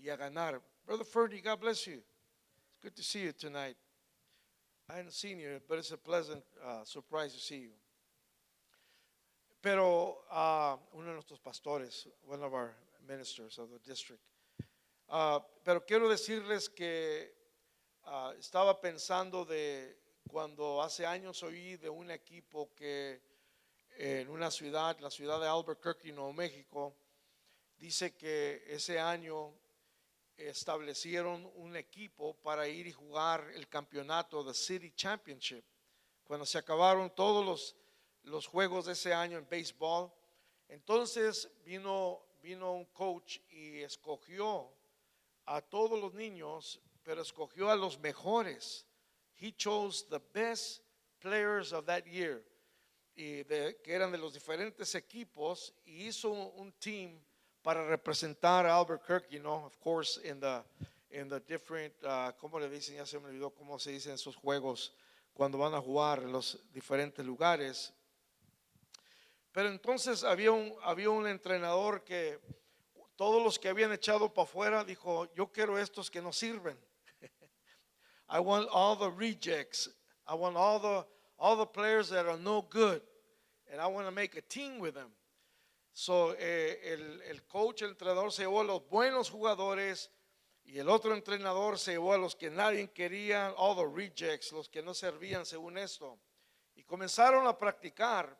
y a ganar. Brother Ferdy, God bless you. It's good to see you tonight. I hadn't seen you, but it's a pleasant surprise to see you. Pero uno de nuestros pastores, one of our ministers of the district. Pero quiero decirles que estaba pensando de cuando hace años oí de un equipo que en una ciudad, la ciudad de Albuquerque, Nuevo México, dice que ese año establecieron un equipo para ir y jugar el campeonato, the City Championship. Cuando se acabaron todos los juegos de ese año en béisbol, entonces vino un coach y escogió a todos los niños, pero escogió a los mejores. He chose the best players of that year, que eran de los diferentes equipos, y hizo un team para representar a Albuquerque, of course, in the different, ¿cómo le dicen? Ya se me olvidó cómo se dicen esos juegos cuando van a jugar en los diferentes lugares. Pero entonces había un entrenador que todos los que habían echado para afuera dijo, yo quiero estos que no sirven. I want all the rejects. I want all the players that are no good, and I want to make a team with them. So el coach, el entrenador se llevó a los buenos jugadores y el otro entrenador se llevó a los que nadie quería, all the rejects, los que no servían según esto. Y comenzaron a practicar.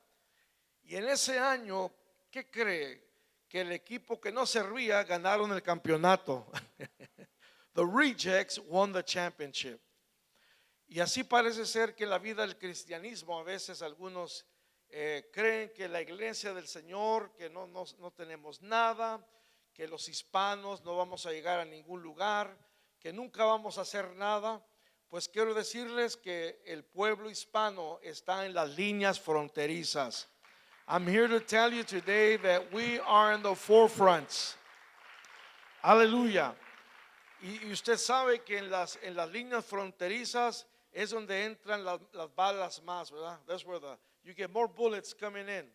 Y en ese año, ¿qué cree? Que el equipo que no servía ganaron el campeonato. The rejects won the championship. Y así parece ser que la vida del cristianismo, a veces algunos creen que la iglesia del Señor, que no tenemos nada, que los hispanos no vamos a llegar a ningún lugar, que nunca vamos a hacer nada. Pues quiero decirles que el pueblo hispano está en las líneas fronterizas. I'm here to tell you today that we are in the forefronts. Aleluya. Y usted sabe que en las líneas fronterizas es donde entran las balas más, ¿verdad? That's where you get more bullets coming in.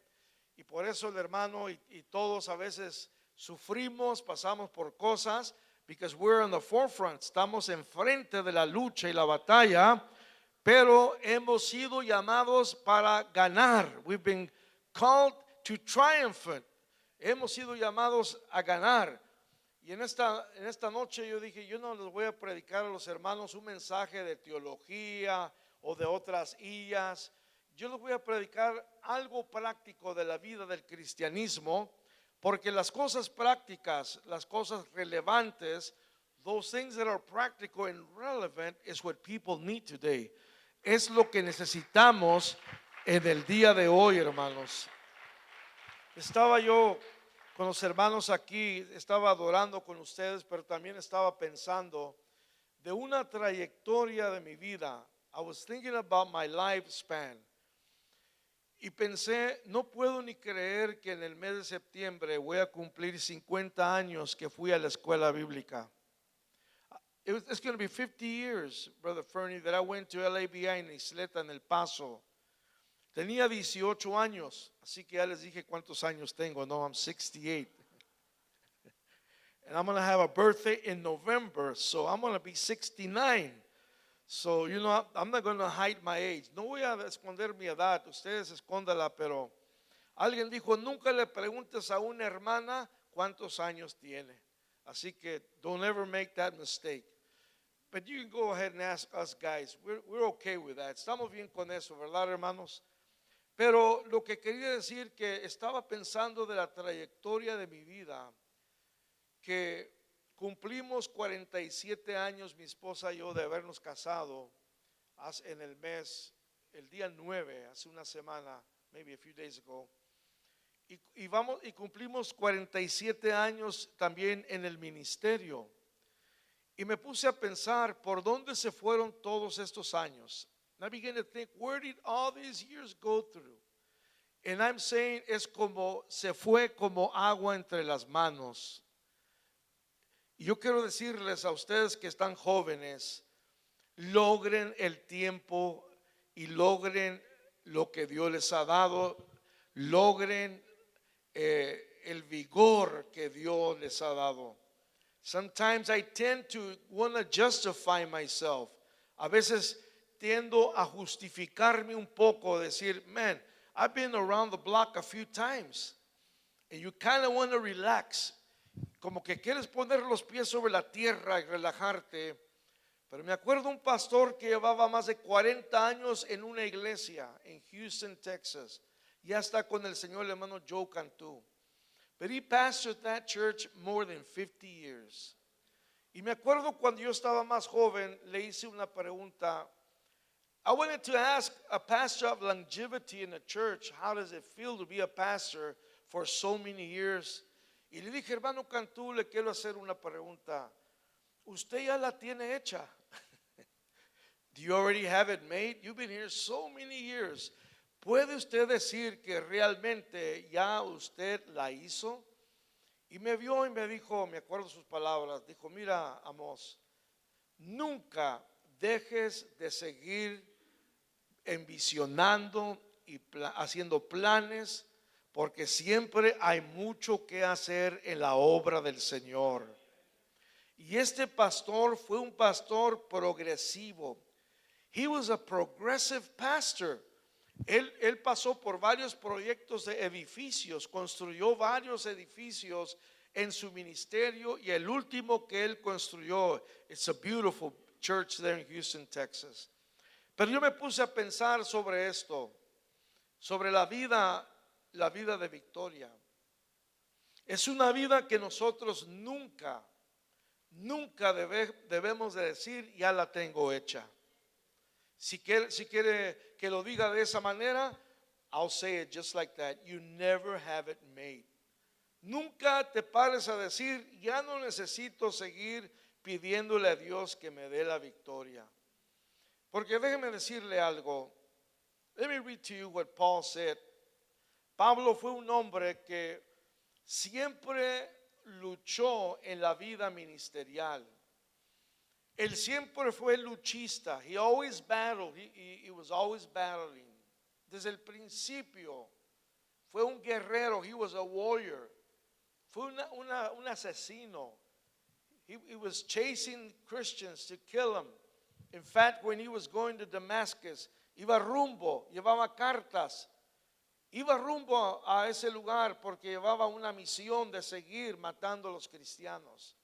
Y por eso el hermano y todos a veces sufrimos, pasamos por cosas, because we're in the forefront. Estamos enfrente de la lucha y la batalla, pero hemos sido llamados para ganar. We've been called to triumphant. Hemos sido llamados a ganar. Y en esta noche yo dije, yo no les voy a predicar a los hermanos un mensaje de teología o de otras illas. Yo les voy a predicar algo práctico de la vida del cristianismo, porque las cosas prácticas, las cosas relevantes, those things that are practical and relevant is what people need today. Es lo que necesitamos en el día de hoy, hermanos. Estaba yo con los hermanos aquí, estaba adorando con ustedes, pero también estaba pensando de una trayectoria de mi vida. I was thinking about my lifespan. Y pensé, no puedo ni creer que en el mes de septiembre voy a cumplir 50 años que fui a la escuela bíblica. It's going to be 50 years, Brother Fernie, that I went to LABI en Isleta, en El Paso. Tenía 18 años, así que ya les dije cuántos años tengo. No, I'm 68. And I'm going to have a birthday in November, so I'm going to be 69. So, I'm not going to hide my age. No voy a esconder mi edad, ustedes escóndala, pero alguien dijo, nunca le preguntes a una hermana cuántos años tiene. Así que don't ever make that mistake. But you can go ahead and ask us guys. We're okay with that. Estamos bien con eso, ¿verdad, hermanos? Pero lo que quería decir que estaba pensando de la trayectoria de mi vida, que cumplimos 47 años, mi esposa y yo, de habernos casado en el día 9, hace una semana, maybe a few days ago. Y cumplimos 47 años también en el ministerio. Y me puse a pensar, ¿por dónde se fueron todos estos años? And I began to think, where did all these years go through? And I'm saying, se fue como agua entre las manos. Y yo quiero decirles a ustedes que están jóvenes, logren el tiempo y logren lo que Dios les ha dado, logren el vigor que Dios les ha dado. Sometimes I tend to want to justify myself. A veces tiendo a justificarme un poco, decir, man, I've been around the block a few times. And you kind of want to relax. Como que quieres poner los pies sobre la tierra y relajarte. Pero me acuerdo un pastor que llevaba más de 40 años en una iglesia en Houston, Texas. Ya está con el Señor, el hermano Joe Cantú. But he pastored that church more than 50 years. Y me acuerdo cuando yo estaba más joven, le hice una pregunta. I wanted to ask a pastor of longevity in a church, how does it feel to be a pastor for so many years? Y le dije, hermano Cantú, le quiero hacer una pregunta. Usted ya la tiene hecha. Do you already have it made? You've been here so many years. ¿Puede usted decir que realmente ya usted la hizo? Y me vio y me dijo, me acuerdo sus palabras, dijo, mira, Amos, nunca dejes de seguir envisionando y haciendo planes, porque siempre hay mucho que hacer en la obra del Señor. Y este pastor fue un pastor progresivo. He was a progressive pastor. Él pasó por varios proyectos de edificios, construyó varios edificios en su ministerio, y el último que él construyó, it's a beautiful church there in Houston, Texas. Pero yo me puse a pensar sobre esto, sobre la vida de Victoria. Es una vida que nosotros nunca debemos de decir, ya la tengo hecha. Si quiere que lo diga de esa manera, I'll say it just like that. You never have it made. Nunca te pares a decir, ya no necesito seguir pidiéndole a Dios que me dé la victoria. Porque déjeme decirle algo. Let me read to you what Paul said. Pablo fue un hombre que siempre luchó en la vida ministerial. Él siempre fue luchista. He always battled. He was always battling. Desde el principio fue un guerrero. He was a warrior. Fue un asesino. He was chasing Christians to kill them. In fact, when he was going to Damascus, llevaba cartas. Iba rumbo a ese lugar porque llevaba una misión de seguir matando a los cristianos.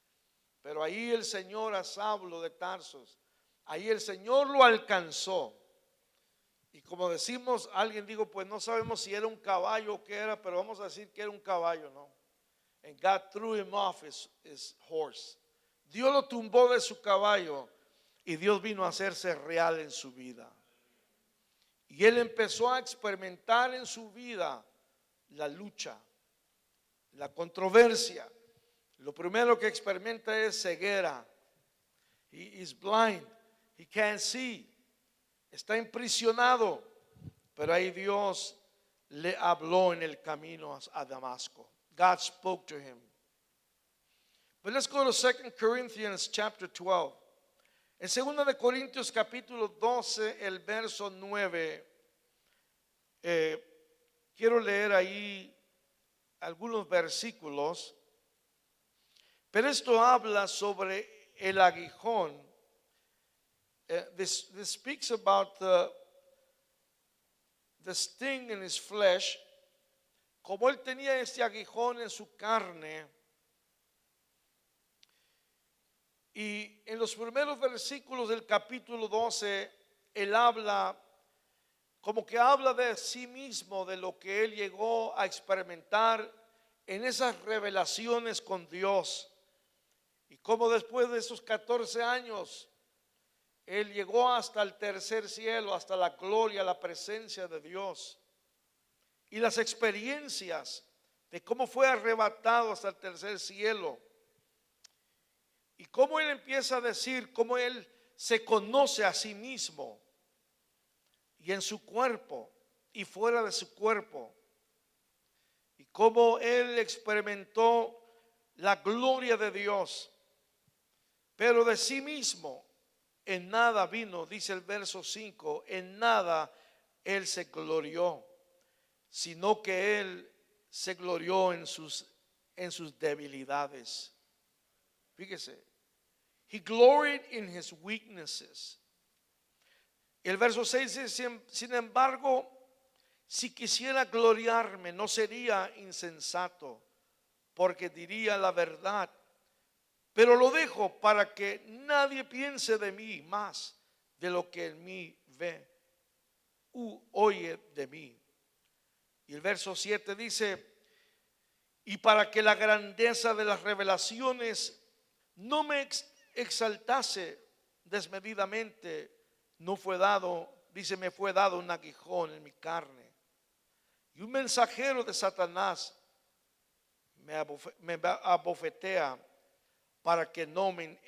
Pero ahí el Señor, a Saulo de Tarsos, ahí el Señor lo alcanzó. Y como decimos, alguien dijo, pues no sabemos si era un caballo o qué era, pero vamos a decir que era un caballo, ¿no? And God threw him off his horse. Dios lo tumbó de su caballo y Dios vino a hacerse real en su vida. Y él empezó a experimentar en su vida la lucha, la controversia. Lo primero que experimenta es ceguera. He is blind. He can't see. Está impresionado. Pero ahí Dios le habló en el camino a Damasco. God spoke to him. But let's go to 2 Corinthians chapter 12. En 2 de Corintios capítulo 12, el verso 9. Quiero leer ahí algunos versículos. Pero esto habla sobre el aguijón. This speaks about the sting in his flesh. Como él tenía este aguijón en su carne. Y en los primeros versículos del capítulo 12, él habla, como que habla de sí mismo, de lo que él llegó a experimentar en esas revelaciones con Dios. Y como después de esos 14 años, él llegó hasta el tercer cielo, hasta la gloria, la presencia de Dios. Y las experiencias de cómo fue arrebatado hasta el tercer cielo. Y cómo él empieza a decir, cómo él se conoce a sí mismo. Y en su cuerpo y fuera de su cuerpo. Y cómo él experimentó la gloria de Dios. Pero de sí mismo en nada vino, dice el verso 5, en nada él se glorió, sino que él se glorió en sus debilidades. Fíjese, he gloried in his weaknesses. El verso 6 dice, sin embargo, si quisiera gloriarme, no sería insensato, porque diría la verdad. Pero lo dejo para que nadie piense de mí más de lo que en mí ve u oye de mí. Y el verso 7 dice, y para que la grandeza de las revelaciones no me exaltase desmedidamente, no fue dado, dice, me fue dado un aguijón en mi carne. Y un mensajero de Satanás me abofetea para que no me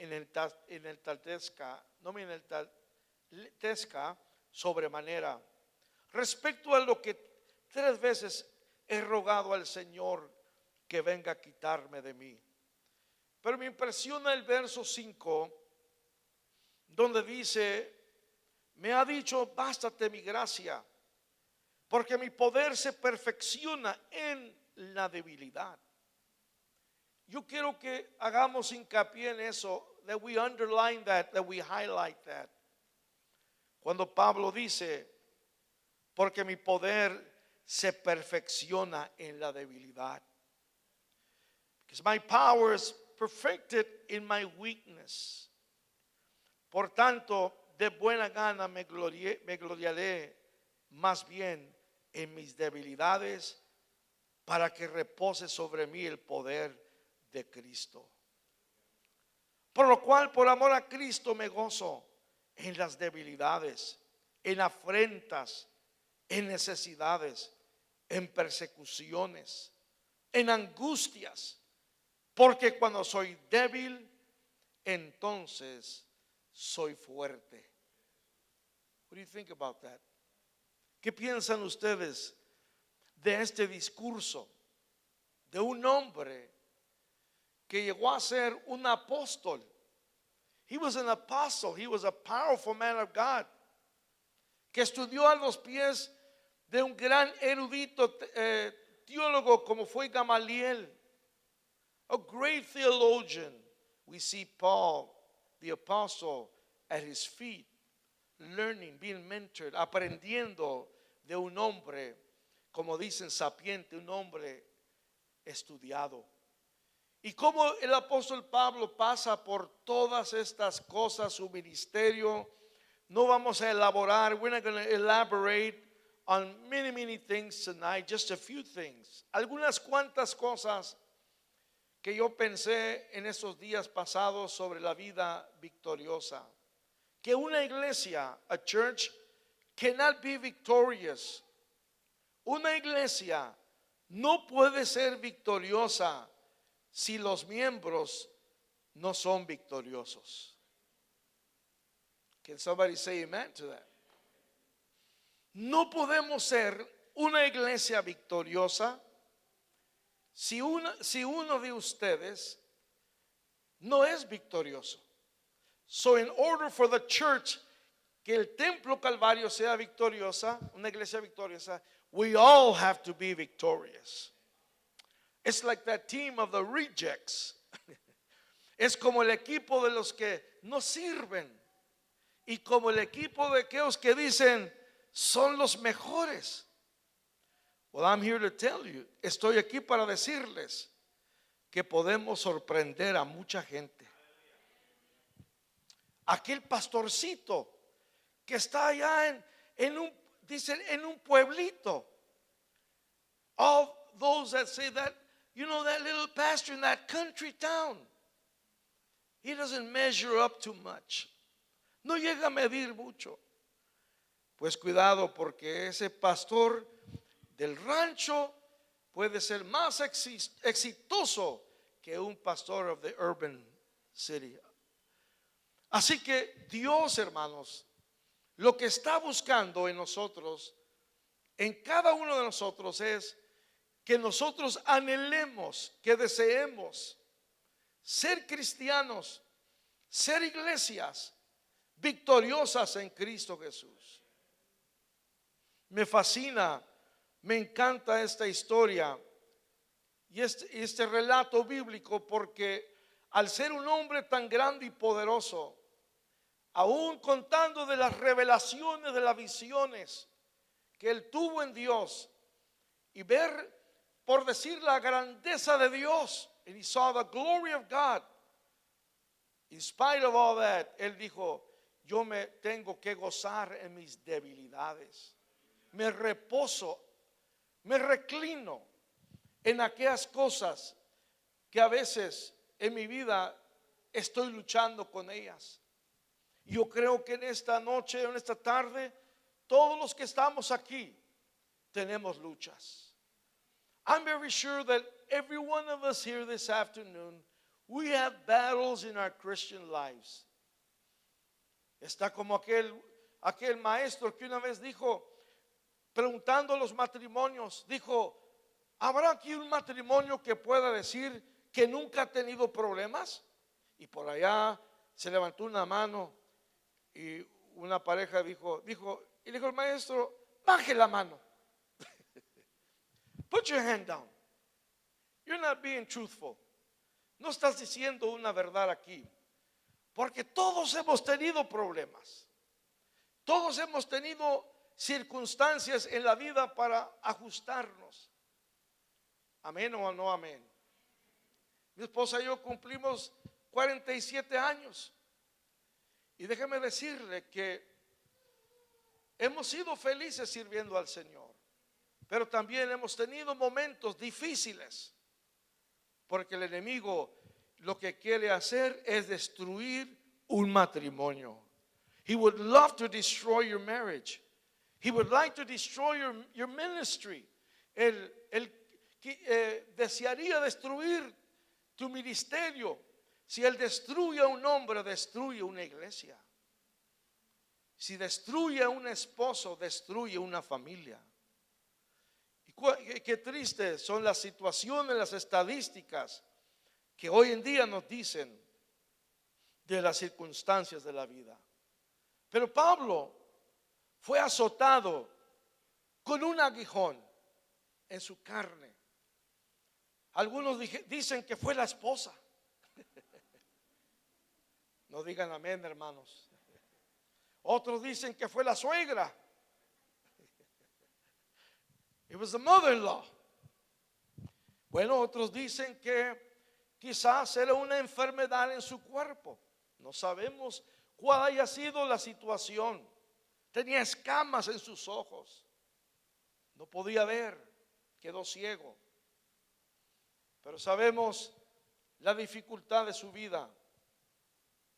enaltezca sobremanera. Respecto a lo que 3 veces he rogado al Señor que venga a quitarme de mí. Pero me impresiona el verso 5, donde dice, me ha dicho, bástate mi gracia, porque mi poder se perfecciona en la debilidad. Yo quiero que hagamos hincapié en eso, that we underline that we highlight that. Cuando Pablo dice, porque mi poder se perfecciona en la debilidad. Because my power is perfected in my weakness. Por tanto, de buena gana me gloriaré más bien en mis debilidades, para que repose sobre mí el poder de Cristo. Por lo cual, por amor a Cristo, me gozo en las debilidades, en afrentas, en necesidades, en persecuciones, en angustias, porque cuando soy débil, entonces soy fuerte. What do you think about that? ¿Qué piensan ustedes de este discurso de un hombre que llegó a ser un apóstol? He was an apostle. He was a powerful man of God, que estudió a los pies de un gran erudito teólogo como fue Gamaliel, a great theologian. We see Paul, the apostle, at his feet, learning, being mentored, aprendiendo de un hombre, como dicen, sapiente, un hombre estudiado. Y como el apóstol Pablo pasa por todas estas cosas, su ministerio, no vamos a elaborar, we're not going to elaborate on many things tonight, just a few things. Algunas cuantas cosas que yo pensé en esos días pasados sobre la vida victoriosa. Que una iglesia, a church, cannot be victorious. Una iglesia no puede ser victoriosa si los miembros no son victoriosos. Can somebody say amen to that? No podemos ser una iglesia victoriosa si uno de ustedes no es victorioso. So in order for the church, que el templo Calvario sea victoriosa, una iglesia victoriosa, we all have to be victorious. It's like that team of the rejects. Es como el equipo de los que no sirven y como el equipo de aquellos que dicen son los mejores. Well, I'm here to tell you, estoy aquí para decirles que podemos sorprender a mucha gente. Aquel pastorcito que está allá en un pueblito. All those that say that, you know, that little pastor in that country town, he doesn't measure up too much. No llega a medir mucho. Pues cuidado, porque ese pastor del rancho puede ser más exitoso que un pastor of the urban city. Así que Dios, hermanos, lo que está buscando en nosotros, en cada uno de nosotros, es que nosotros anhelemos, que deseemos ser cristianos, ser iglesias victoriosas en Cristo Jesús. Me fascina, me encanta esta historia y este relato bíblico, porque al ser un hombre tan grande y poderoso, aún contando de las revelaciones, de las visiones que él tuvo en Dios, y ver, por decir, la grandeza de Dios, and he saw the glory of God, in spite of all that, él dijo, yo me tengo que gozar en mis debilidades, me reposo, me reclino en aquellas cosas que a veces en mi vida estoy luchando con ellas. Yo creo que en esta noche, en esta tarde, todos los que estamos aquí tenemos luchas. I'm very sure that every one of us here this afternoon, we have battles in our Christian lives. Está como aquel maestro que una vez dijo, preguntando a los matrimonios, dijo, ¿habrá aquí un matrimonio que pueda decir que nunca ha tenido problemas? Y por allá se levantó una mano y una pareja dijo, y le dijo el maestro, baje la mano. Put your hand down. You're not being truthful. No estás diciendo una verdad aquí. Porque todos hemos tenido problemas. Todos hemos tenido circunstancias en la vida para ajustarnos. Amén o no amén. Mi esposa y yo cumplimos 47 años. Y déjeme decirle que hemos sido felices sirviendo al Señor. Pero también hemos tenido momentos difíciles. Porque el enemigo lo que quiere hacer es destruir un matrimonio. He would love to destroy your marriage. He would like to destroy your ministry. Él desearía destruir tu ministerio. Si él destruye a un hombre, destruye una iglesia. Si destruye a un esposo, destruye una familia. Y qué tristes son las situaciones, las estadísticas que hoy en día nos dicen de las circunstancias de la vida. Pero Pablo fue azotado con un aguijón en su carne. Algunos dicen que fue la esposa. No digan amén, hermanos. Otros dicen que fue la suegra. It was the mother-in-law. Bueno, otros dicen que quizás era una enfermedad en su cuerpo. No sabemos cuál haya sido la situación. Tenía escamas en sus ojos. No podía ver. Quedó ciego. Pero sabemos la dificultad de su vida.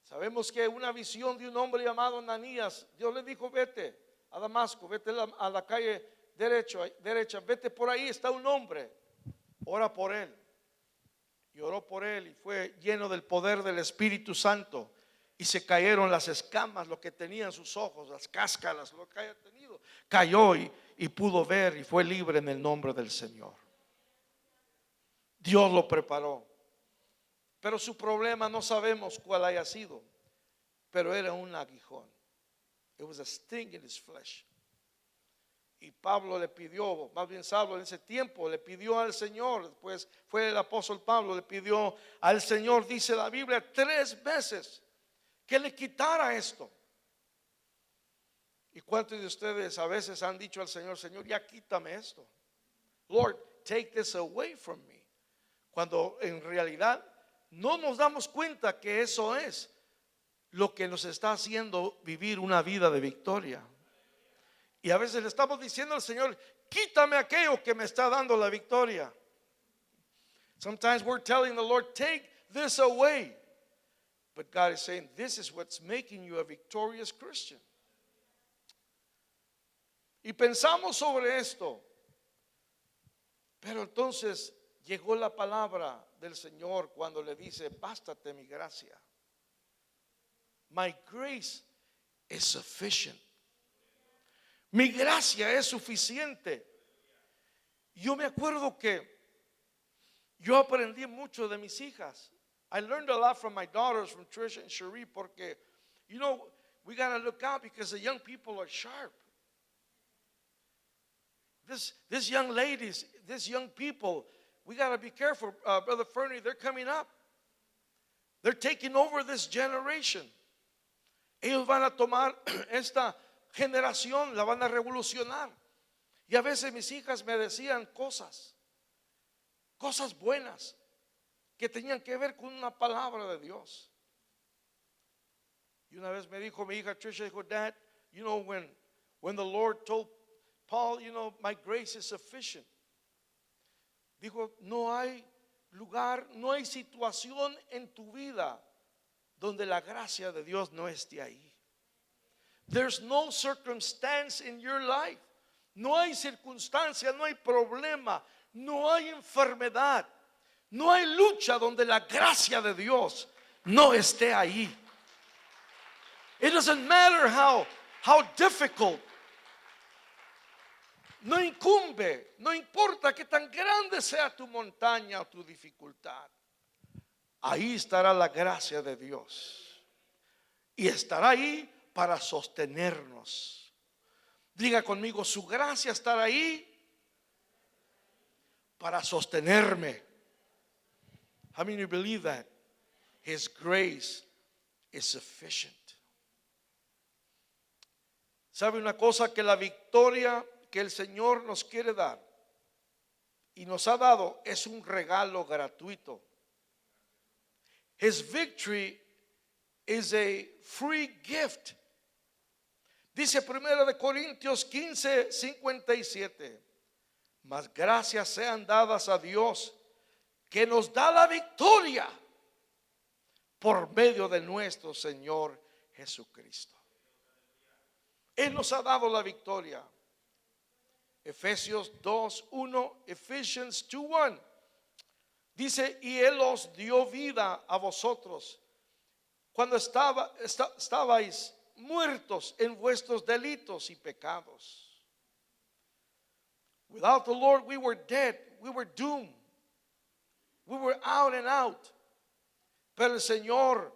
Sabemos que una visión de un hombre llamado Ananías, Dios le dijo, vete a Damasco, vete a la calle derecha, vete por ahí, está un hombre, ora por él. Y oró por él y fue lleno del poder del Espíritu Santo. Y se cayeron las escamas, lo que tenía en sus ojos, las cáscaras, lo que haya tenido. Cayó y pudo ver y fue libre en el nombre del Señor. Dios lo preparó. Pero su problema no sabemos cuál haya sido. Pero era un aguijón. It was a sting in his flesh. Y Pablo le pidió, más bien Saulo en ese tiempo le pidió al Señor, después fue el apóstol Pablo, le pidió al Señor, dice la Biblia, 3 veces que le quitara esto. ¿Y cuántos de ustedes a veces han dicho al Señor, Señor, ya quítame esto? Lord, take this away from me. Cuando en realidad no nos damos cuenta que eso es lo que nos está haciendo vivir una vida de victoria. Y a veces le estamos diciendo al Señor, quítame aquello que me está dando la victoria. Sometimes we're telling the Lord, take this away. But God is saying, this is what's making you a victorious Christian. Y pensamos sobre esto. Pero entonces llegó la palabra del Señor cuando le dice, bástate mi gracia. My grace is sufficient. Mi gracia es suficiente. Yo me acuerdo que yo aprendí mucho de mis hijas. I learned a lot from my daughters, from Trisha and Cherie, porque, you know, we got to look out because the young people are sharp. This young ladies, this young people, we got to be careful, Brother Fernie, they're coming up. They're taking over this generation. Ellos van a tomar esta generación, la van a revolucionar. Y a veces mis hijas me decían cosas buenas que tenían que ver con una palabra de Dios. Y una vez me dijo mi hija Trisha, dijo, Dad, you know, when the Lord told Paul, you know, my grace is sufficient. Dijo, no hay lugar, no hay situación en tu vida donde la gracia de Dios no esté ahí. There's no circumstance in your life. No hay circunstancia, no hay problema, no hay enfermedad, no hay lucha donde la gracia de Dios no esté ahí. It doesn't matter how difficult. No incumbe, no importa que tan grande sea tu montaña o tu dificultad. Ahí estará la gracia de Dios. Y estará ahí para sostenernos. Diga conmigo, su gracia estará ahí para sostenerme. How many of you believe that? His grace is sufficient. ¿Sabe una cosa? Que la victoria que el Señor nos quiere dar y nos ha dado es un regalo gratuito. His victory is a free gift. Dice 1 de Corintios 15:57. Mas gracias sean dadas a Dios que nos da la victoria por medio de nuestro Señor Jesucristo. Él nos ha dado la victoria. Efesios 2:1, Ephesians 2:1. Dice, y Él os dio vida a vosotros cuando estabais muertos en vuestros delitos y pecados. Without the Lord we were dead, we were doomed, we were out and out. Pero el Señor,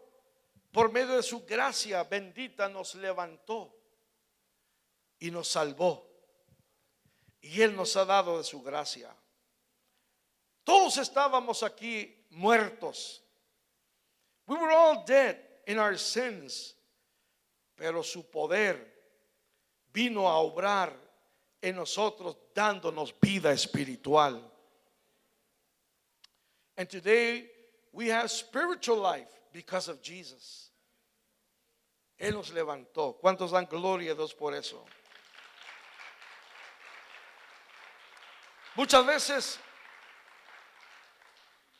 por medio de su gracia bendita, nos levantó y nos salvó. Y Él nos ha dado de su gracia. Todos estábamos aquí muertos. We were all dead in our sins. Pero su poder vino a obrar en nosotros, dándonos vida espiritual. And today we have spiritual life because of Jesus. Él nos levantó. ¿Cuántos dan gloria a Dios por eso? Muchas veces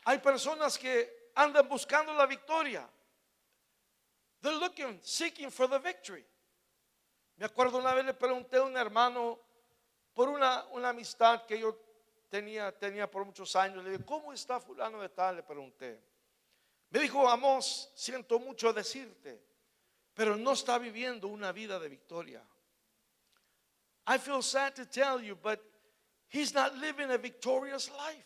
hay personas que andan buscando la victoria. They're looking, seeking for the victory. Me acuerdo una vez le pregunté a un hermano por una amistad que yo tenía por muchos años. Le dije, ¿cómo está fulano de tal? Le pregunté. Me dijo, Amos, siento mucho decirte, pero no está viviendo una vida de victoria. I feel sad to tell you, but he's not living a victorious life.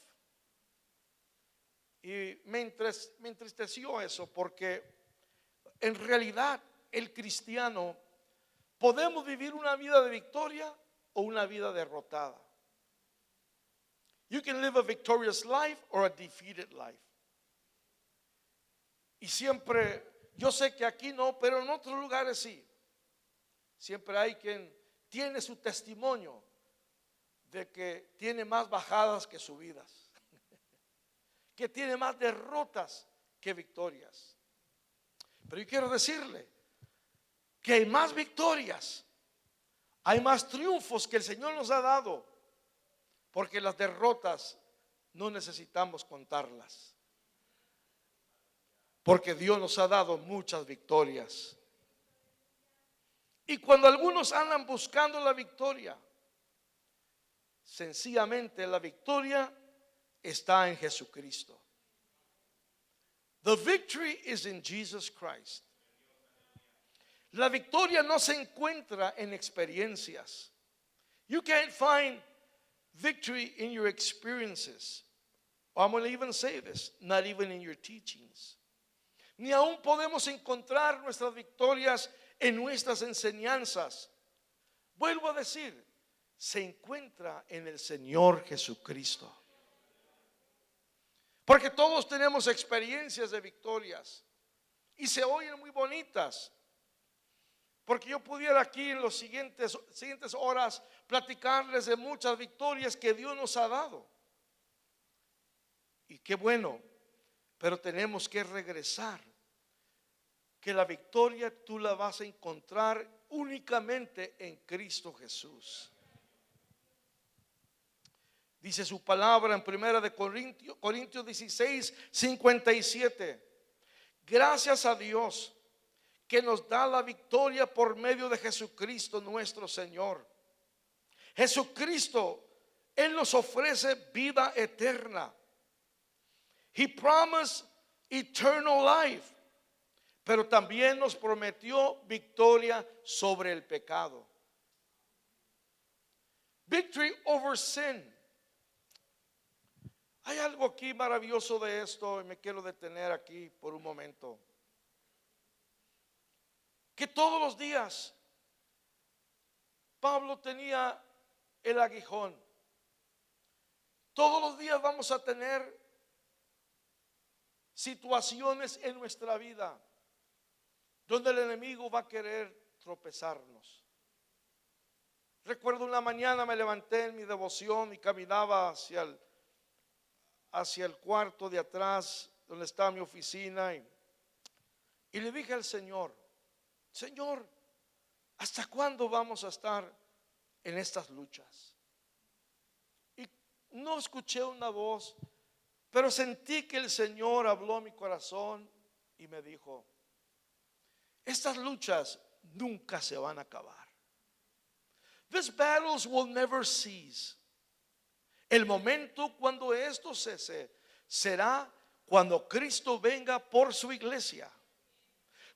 Y me entristeció eso, porque en realidad el cristiano podemos vivir una vida de victoria o una vida derrotada. You can live a victorious life or a defeated life. Y siempre, yo sé que aquí no, pero en otros lugares sí. Siempre hay quien tiene su testimonio de que tiene más bajadas que subidas, que tiene más derrotas que victorias. Pero yo quiero decirle que hay más victorias, hay más triunfos que el Señor nos ha dado, porque las derrotas no necesitamos contarlas, porque Dios nos ha dado muchas victorias. Y cuando algunos andan buscando la victoria, sencillamente la victoria está en Jesucristo. The victory is in Jesus Christ. La victoria no se encuentra en experiencias. You can't find victory in your experiences. I'm going to even say this, not even in your teachings. Ni aún podemos encontrar nuestras victorias en nuestras enseñanzas. Vuelvo a decir, se encuentra en el Señor Jesucristo. Porque todos tenemos experiencias de victorias. y se oyen muy bonitas, porque yo pudiera aquí en las siguientes horas platicarles de muchas victorias que Dios nos ha dado. Y qué bueno, pero tenemos que regresar, que la victoria tú la vas a encontrar únicamente en Cristo Jesús. Dice su palabra en 1 Corintios 16, 57. Gracias a Dios que nos da la victoria por medio de Jesucristo nuestro Señor. Jesucristo, Él nos ofrece vida eterna. He promised eternal life, pero también nos prometió victoria sobre el pecado. Victory over sin. Hay algo aquí maravilloso de esto y me quiero detener aquí por un momento. Que todos los días Pablo tenía el aguijón. Todos los días vamos a tener situaciones en nuestra vida donde el enemigo va a querer tropezarnos. Recuerdo una mañana me levanté en mi devoción y caminaba hacia el cuarto de atrás donde estaba mi oficina y le dije al Señor: Señor, ¿hasta cuándo vamos a estar en estas luchas? Y no escuché una voz, pero sentí que el Señor habló a mi corazón y me dijo: estas luchas nunca se van a acabar. These battles will never cease. El momento cuando esto cese será cuando Cristo venga por su iglesia.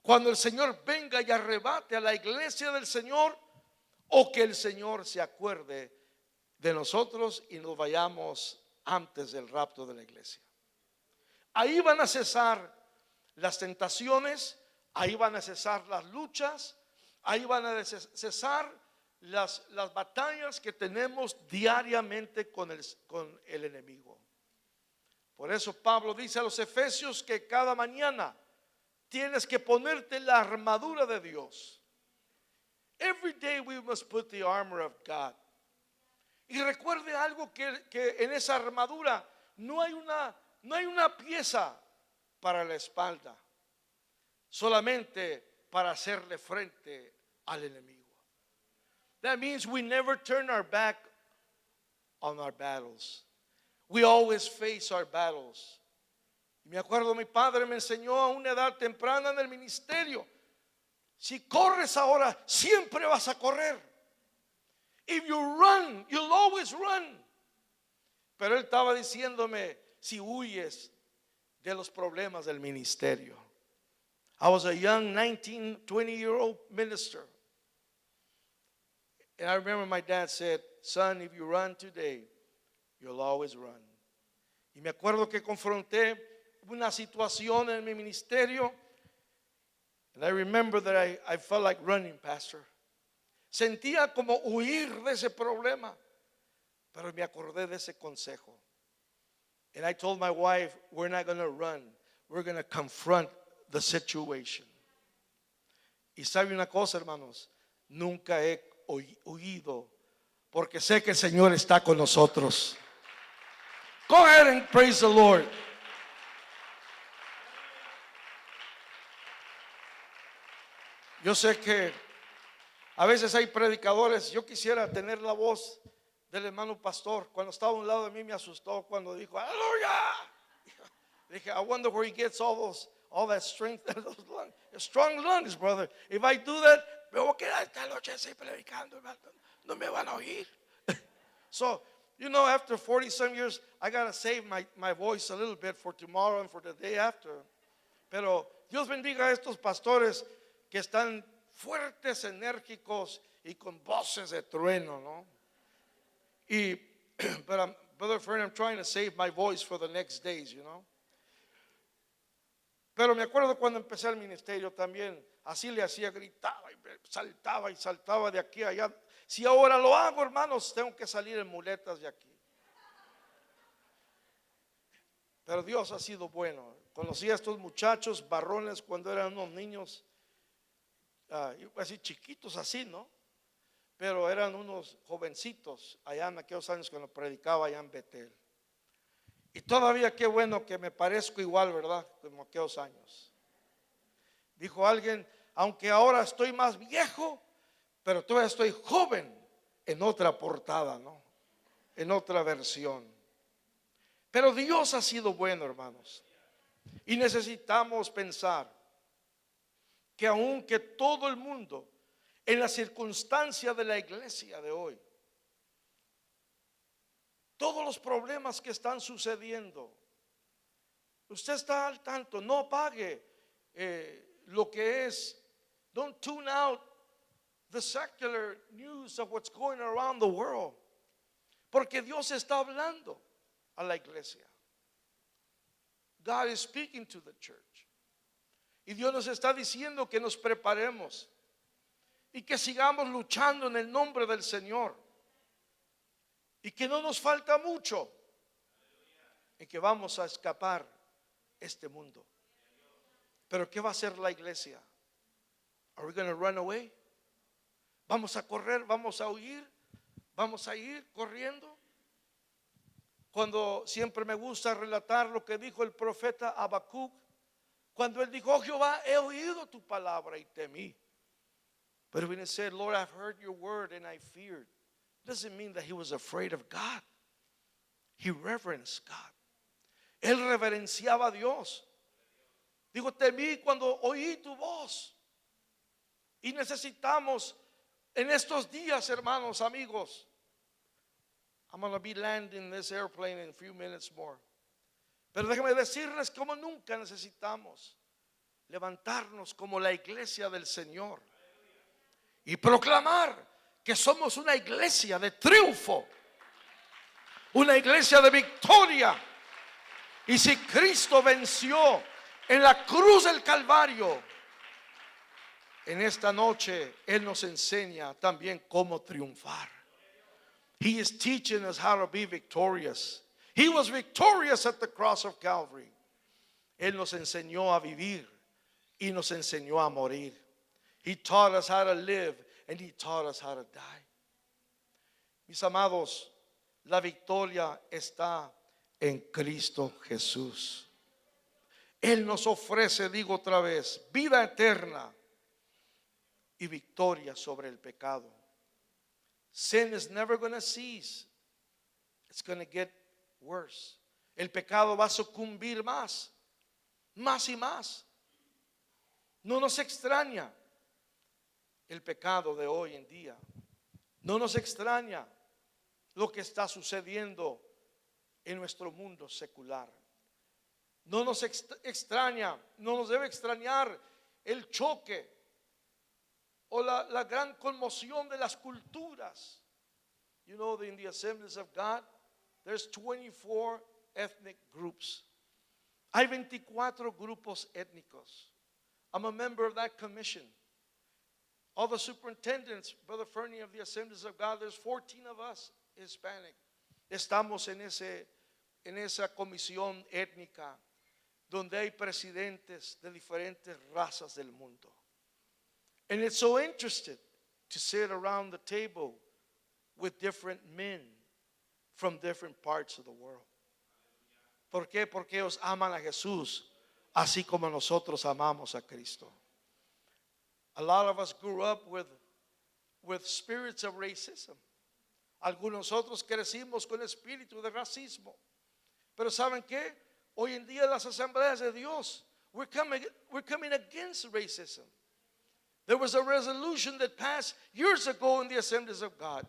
Cuando el Señor venga y arrebate a la iglesia del Señor, o que el Señor se acuerde de nosotros y nos vayamos antes del rapto de la iglesia. Ahí van a cesar las tentaciones, ahí van a cesar las luchas, ahí van a cesar las batallas que tenemos diariamente con el enemigo. Por eso Pablo dice a los efesios que cada mañana tienes que ponerte la armadura de Dios. Every day we must put the armor of God. Y recuerde algo, que en esa armadura no hay una pieza para la espalda, solamente para hacerle frente al enemigo. That means we never turn our back on our battles. We always face our battles. Y me acuerdo, mi padre me enseñó a una edad temprana en el ministerio: si corres ahora, siempre vas a correr. If you run, you'll always run. Pero él estaba diciéndome: si huyes de los problemas del ministerio. I was a young 19, 20-year-old minister. And I remember my dad said, son, if you run today, you'll always run. Y me acuerdo que confronté una situación en mi ministerio. And I remember that I felt like running, pastor. Sentía como huir de ese problema. Pero me acordé de ese consejo. And I told my wife, we're not going to run. We're going to confront the situation. Y sabe una cosa, hermanos, nunca he huido, porque sé que el Señor está con nosotros. Go ahead and praise the Lord. Yo sé que a veces hay predicadores. Yo quisiera tener la voz del hermano pastor. Cuando estaba a un lado de mí me asustó cuando dijo aleluya. Dije, I wonder where he gets all that strength and those lungs. Strong lungs, brother. If I do that, me voy a quedar esta noche así predicando. No me van a oír. So, after 40-some years, I got to save my voice a little bit for tomorrow and for the day after. Pero Dios bendiga a estos pastores que están fuertes, enérgicos y con voces de trueno, ¿no? But brother friend, I'm trying to save my voice for the next days, Pero me acuerdo cuando empecé el ministerio también, así le hacía, gritaba y saltaba de aquí a allá. Si ahora lo hago, hermanos, tengo que salir en muletas de aquí. Pero Dios ha sido bueno. Conocí a estos muchachos varones cuando eran unos niños, así chiquitos así, ¿no? Pero eran unos jovencitos allá en aquellos años cuando predicaba allá en Betel. Y todavía qué bueno que me parezco igual, ¿verdad? Como aquellos años. Dijo alguien, aunque ahora estoy más viejo, pero todavía estoy joven, en otra portada, ¿no? En otra versión. Pero Dios ha sido bueno, hermanos. Y necesitamos pensar que aunque todo el mundo, en la circunstancia de la iglesia de hoy, todos los problemas que están sucediendo, usted está al tanto, no apague lo que es, don't tune out the secular news of what's going around the world, porque Dios está hablando a la iglesia. God is speaking to the church. Y Dios nos está diciendo que nos preparemos y que sigamos luchando en el nombre del Señor. Y que no nos falta mucho y que vamos a escapar este mundo. Pero ¿qué va a hacer la iglesia? Are we going to run away? ¿Vamos a correr? ¿Vamos a huir? ¿Vamos a ir corriendo? Cuando siempre me gusta relatar lo que dijo el profeta Habacuc, cuando él dijo, oh Jehová, he oído tu palabra y temí. But when he said, Lord, I've heard your word and I feared, doesn't mean that he was afraid of God. He reverenced God. Él reverenciaba a Dios. Digo, temí cuando oí tu voz. Y necesitamos en estos días, hermanos, amigos. I'm going to be landing this airplane in a few minutes more. Pero déjenme decirles como nunca necesitamos levantarnos como la iglesia del Señor y proclamar que somos una iglesia de triunfo, una iglesia de victoria. Y si Cristo venció en la cruz del Calvario, en esta noche Él nos enseña también cómo triunfar. He is teaching us how to be victorious. He was victorious at the cross of Calvary. Él nos enseñó a vivir y nos enseñó a morir. He taught us how to live and He taught us how to die. Mis amados, la victoria está en Cristo Jesús. Él nos ofrece, digo otra vez, vida eterna y victoria sobre el pecado. Sin is never going to cease. It's going to get worse. El pecado va a sucumbir más y más. No nos extraña el pecado de hoy en día. No nos extraña lo que está sucediendo en nuestro mundo secular. No nos extraña, no nos debe extrañar el choque o la gran conmoción de las culturas. You know, in the Assemblies of God, there's 24 ethnic groups. Hay 24 grupos étnicos. I'm a member of that commission. All the superintendents, Brother Fernie, of the Assemblies of God, there's 14 of us Hispanic. Estamos en esa comisión étnica donde hay presidentes de diferentes razas del mundo. And it's so interesting to sit around the table with different men from different parts of the world. ¿Por qué? Porque ellos aman a Jesús así como nosotros amamos a Cristo. A lot of us grew up with spirits of racism. Algunos nosotros crecimos con espíritu de racismo. Pero ¿saben qué? Hoy en día las asambleas de Dios, we're coming against racism. There was a resolution that passed years ago in the Assemblies of God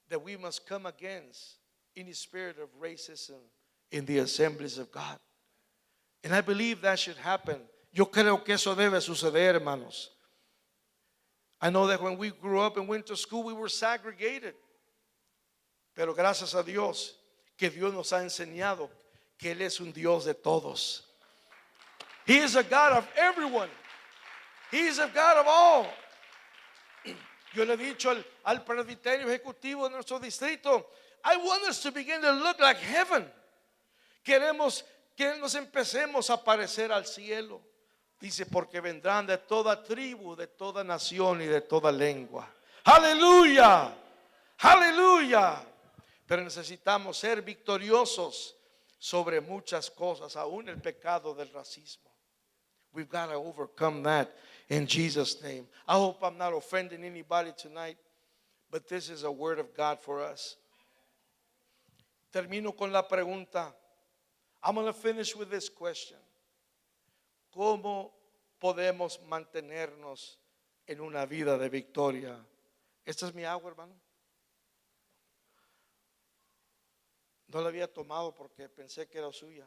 that we must come against any spirit of racism in the Assemblies of God. And I believe that should happen. Yo creo que eso debe suceder, hermanos. I know that when we grew up and went to school, we were segregated. Pero gracias a Dios que Dios nos ha enseñado que Él es un Dios de todos. He is a God of everyone. He is a God of all. Yo le he dicho al presbiterio ejecutivo de nuestro distrito, I want us to begin to look like heaven. Queremos que nos empecemos a parecer al cielo. Dice, porque vendrán de toda tribu, de toda nación y de toda lengua. Aleluya, aleluya. Pero necesitamos ser victoriosos sobre muchas cosas, aún el pecado del racismo. We've got to overcome that in Jesus' name. I hope I'm not offending anybody tonight, but this is a word of God for us. Termino con la pregunta. I'm going to finish with this question. ¿Cómo podemos mantenernos en una vida de victoria? Esta es mi agua, hermano. No la había tomado porque pensé que era suya.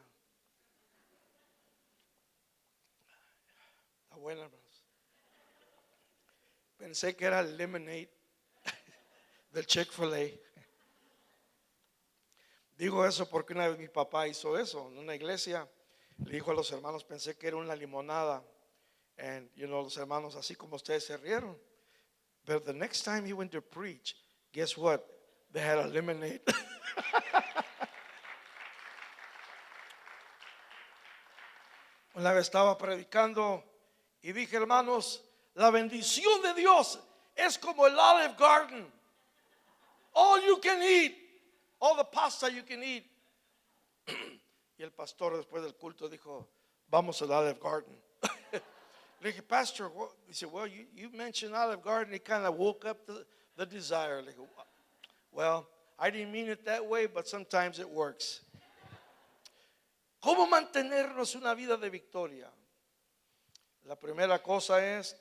Está buena, hermanos. Pensé que era el lemonade del Chick-fil-A. Digo eso porque una vez mi papá hizo eso en una iglesia. Le dijo a los hermanos, pensé que era una limonada. And los hermanos, así como ustedes se rieron. But the next time he went to preach, guess what? They had a lemonade. Una vez estaba predicando y dije, hermanos, la bendición de Dios es como el Olive Garden. All you can eat, all the pasta you can eat. Y el pastor después del culto dijo, vamos al Olive Garden. Le dije, Pastor, he said, well, you mentioned Olive Garden. It kind of woke up the desire. Le dije, well, I didn't mean it that way, but sometimes it works. ¿Cómo mantenernos una vida de victoria? La primera cosa es,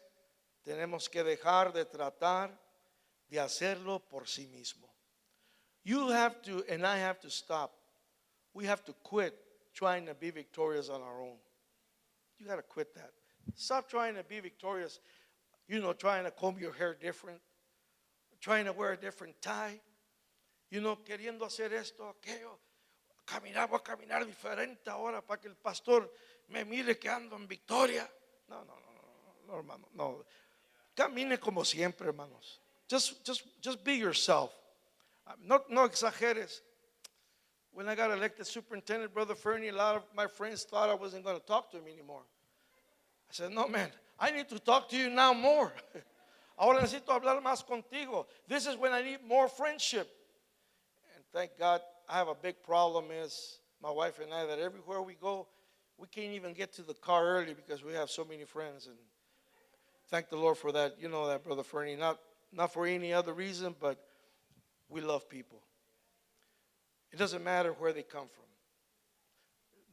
tenemos que dejar de tratar de hacerlo por sí mismo. You have to, and I have to stop. We have to quit trying to be victorious on our own. You got to quit that. Stop trying to be victorious, trying to comb your hair different, trying to wear a different tie, queriendo hacer esto, aquello. Voy a caminar diferente ahora para que el pastor me mire que ando en victoria. No, hermano, no. Camine como siempre, hermanos. Just be yourself. No exageres. When I got elected superintendent, Brother Fernie, a lot of my friends thought I wasn't going to talk to him anymore. I said, no, man, I need to talk to you now more. Ahora necesito hablar más contigo. This is when I need more friendship. And thank God, I have a big problem is my wife and I that everywhere we go, we can't even get to the car early because we have so many friends. And thank the Lord for that. You know that, Brother Fernie. Not for any other reason, but we love people. It doesn't matter where they come from.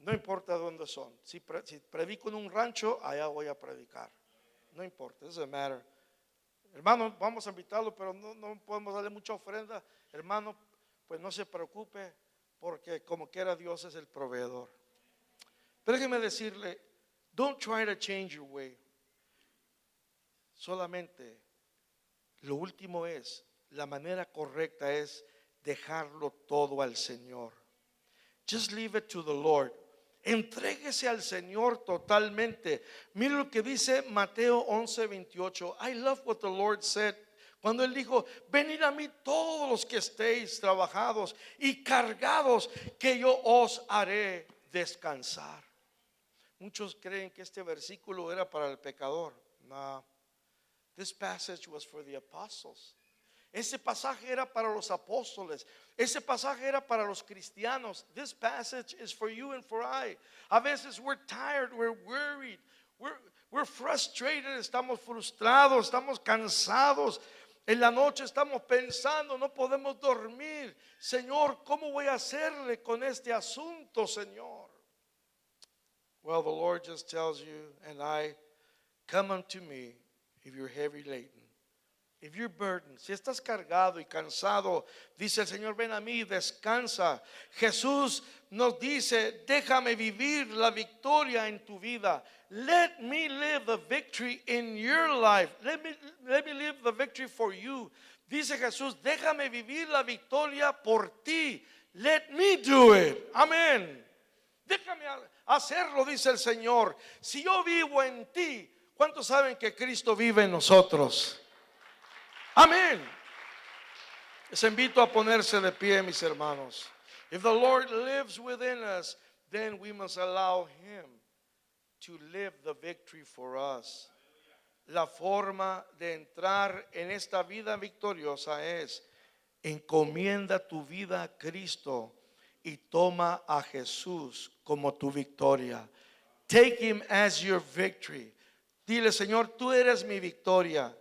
No importa dónde son. Si predico en un rancho, allá voy a predicar. No importa, it doesn't matter. Hermano, vamos a invitarlo, pero no podemos darle mucha ofrenda. Hermano, pues no se preocupe, porque como quiera Dios es el proveedor. Pero déjeme decirle, don't try to change your way. Solamente, lo último es, la manera correcta es dejarlo todo al Señor. Just leave it to the Lord. Entréguese al Señor totalmente. Mire lo que dice Mateo 11:28. I love what the Lord said. Cuando Él dijo, venid a mí todos los que estéis trabajados y cargados, que yo os haré descansar. Muchos creen que este versículo era para el pecador. No. This passage was for the apostles. Ese pasaje era para los apóstoles. Ese pasaje era para los cristianos. This passage is for you and for I. A veces we're tired, we're worried, we're frustrated, estamos frustrados, estamos cansados. En la noche estamos pensando, no podemos dormir. Señor, ¿cómo voy a hacerle con este asunto, Señor? Well, the Lord just tells you and I, come unto me if you're heavy laden. If you're burdened, si estás cargado y cansado, dice el Señor, ven a mí, descansa. Jesús nos dice, déjame vivir la victoria en tu vida. Let me live the victory in your life. Let me live the victory for you. Dice Jesús, déjame vivir la victoria por ti. Let me do it. Amén. Déjame hacerlo, dice el Señor. Si yo vivo en ti, ¿cuántos saben que Cristo vive en nosotros? Amén. Les invito a ponerse de pie, mis hermanos. If the Lord lives within us, then we must allow Him to live the victory for us. La forma de entrar en esta vida victoriosa es: encomienda tu vida a Cristo y toma a Jesús como tu victoria. Take Him as your victory. Dile: Señor, tú eres mi victoria.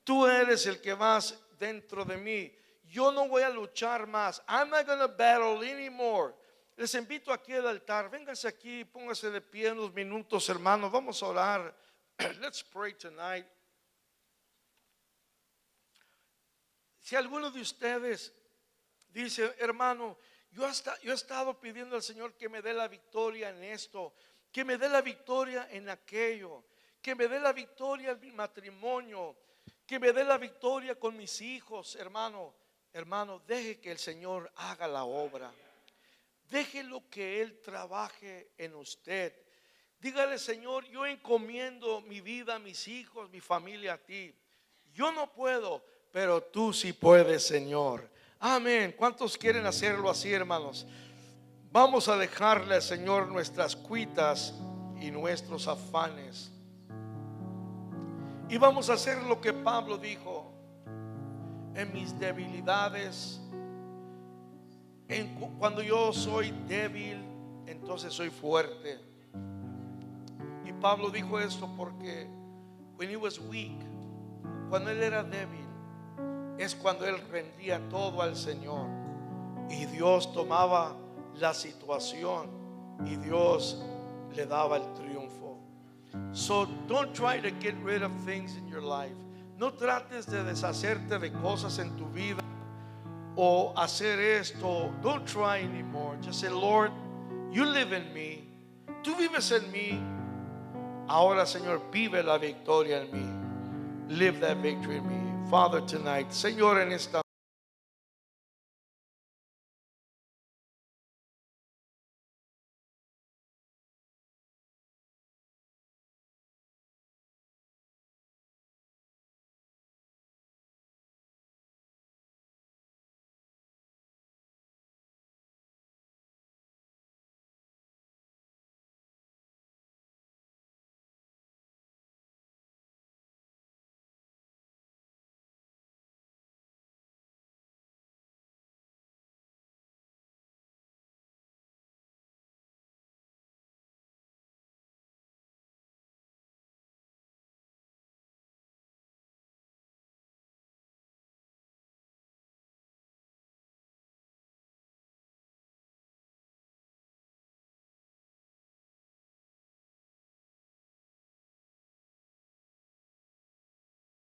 Tú eres el que vas dentro de mí. Yo no voy a luchar más. I'm not going to battle anymore. Les invito aquí al altar. Vénganse aquí, pónganse de pie unos minutos, hermanos. Vamos a orar. Let's pray tonight. Si alguno de ustedes dice: hermano, yo he estado pidiendo al Señor que me dé la victoria en esto, que me dé la victoria en aquello, que me dé la victoria en mi matrimonio, que me dé la victoria con mis hijos. Hermano, deje que el Señor haga la obra. Déjelo que Él trabaje en usted. Dígale: Señor, yo encomiendo mi vida, mis hijos, mi familia a ti. Yo no puedo, pero tú sí puedes, Señor. Amén. ¿Cuántos quieren hacerlo así, hermanos? Vamos a dejarle al Señor nuestras cuitas y nuestros afanes. Y vamos a hacer lo que Pablo dijo: en mis debilidades, cuando yo soy débil, entonces soy fuerte. Y Pablo dijo esto porque when he was weak, cuando él era débil, es cuando él rendía todo al Señor, y Dios tomaba la situación y Dios le daba el triunfo. So don't try to get rid of things in your life. No trates de deshacerte de cosas en tu vida o hacer esto. Don't try anymore. Just say: Lord, you live in me. Tú vives en mí. Ahora, Señor, vive la victoria en mí. Live that victory in me. Father, tonight, Señor, en esta